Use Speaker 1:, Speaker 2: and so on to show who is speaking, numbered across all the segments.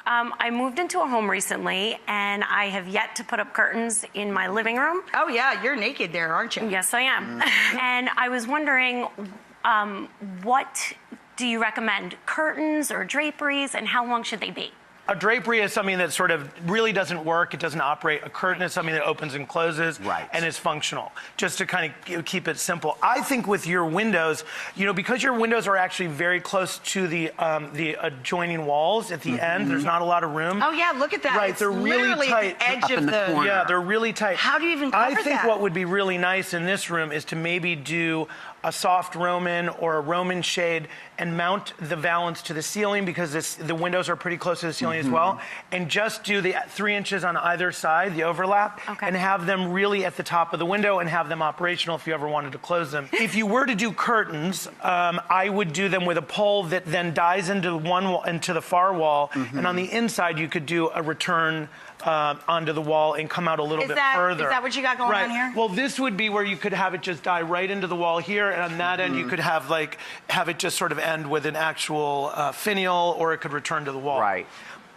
Speaker 1: I moved into a home recently, and I have yet to put up curtains in my living room.
Speaker 2: Oh, yeah, you're naked there, aren't you?
Speaker 1: Yes, I am. And I was wondering, what do you recommend? Curtains or draperies, and how long should they be?
Speaker 3: A drapery is something that sort of really doesn't work. It doesn't operate. A curtain is something that opens and closes and is functional, just to kind of keep it simple. I think with your windows, because your windows are actually very close to the adjoining walls at the end, there's not a lot of room.
Speaker 2: Oh, yeah, look at that.
Speaker 3: Right,
Speaker 2: it's
Speaker 3: they're really tight.
Speaker 2: At the edge of the
Speaker 3: Yeah, they're really tight.
Speaker 2: How do you even cover
Speaker 3: I think
Speaker 2: that?
Speaker 3: what would be really nice in this room is to maybe do a soft Roman or a Roman shade and mount the valance to the ceiling, because the windows are pretty close to the ceiling as well, and just do the 3 inches on either side, the overlap, and have them really at the top of the window and have them operational if you ever wanted to close them. If you were to do curtains, I would do them with a pole that then dies into one wall, into the far wall, and on the inside you could do a return onto the wall and come out a little bit further.
Speaker 2: Is that what you got going on here?
Speaker 3: Well, this would be where you could have it just die right into the wall here, and on that end you could have it just sort of end with an actual finial, or it could return to the wall.
Speaker 4: Right.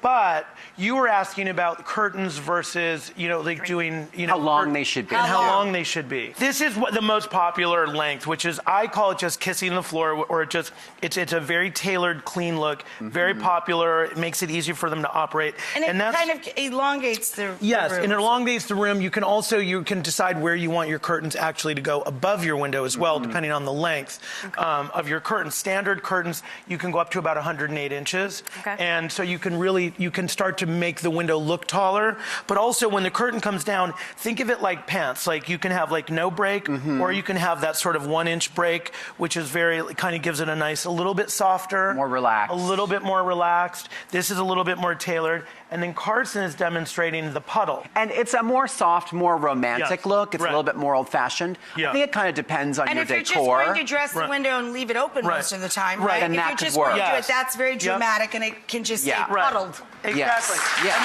Speaker 3: But you were asking about curtains versus, doing,
Speaker 4: how long they should be.
Speaker 3: And how long they should be. This is the most popular length, which is, I call it just kissing the floor, or it's a very tailored, clean look, very popular. It makes it easier for them to operate.
Speaker 2: And that's kind of elongates the
Speaker 3: Yes,
Speaker 2: room.
Speaker 3: and it elongates the room. You can decide where you want your curtains actually to go above your window as well, depending on the length of your curtains. Standard curtains, you can go up to about 108 inches. And so you can start to make the window look taller, but also when the curtain comes down, think of it like pants. Like you can have no break, or you can have that sort of 1 inch break, which is kind of gives it a little bit softer.
Speaker 4: More relaxed.
Speaker 3: A little bit more relaxed. This is a little bit more tailored. And then Carson is demonstrating the puddle.
Speaker 4: And it's a more soft, more romantic look. It's a little bit more old-fashioned. I think it kind of depends on your decor.
Speaker 2: And if you're just going to dress the window and leave it open most of the time, right?
Speaker 4: Then
Speaker 2: if
Speaker 4: that
Speaker 2: you're just
Speaker 4: could work.
Speaker 2: going to do it, that's very dramatic, and it can just stay puddled.
Speaker 3: Exactly.
Speaker 4: Yes.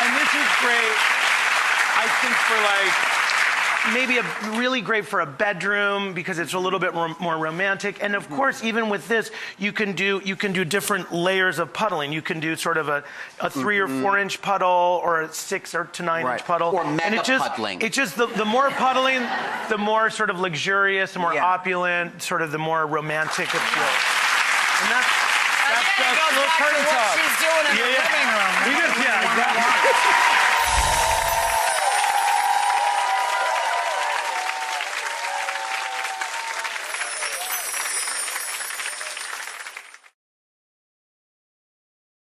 Speaker 3: And this is great, I think, for maybe really great for a bedroom, because it's a little bit more romantic. And of course, even with this, you can do different layers of puddling. You can do sort of a 3 or 4 inch puddle, or a 6 to 9 inch puddle.
Speaker 4: Or mega puddling.
Speaker 3: It's just the more puddling, the more sort of luxurious, the more opulent, sort of the more romantic it feels. And that's
Speaker 2: What she's doing in the living room.
Speaker 3: Exactly.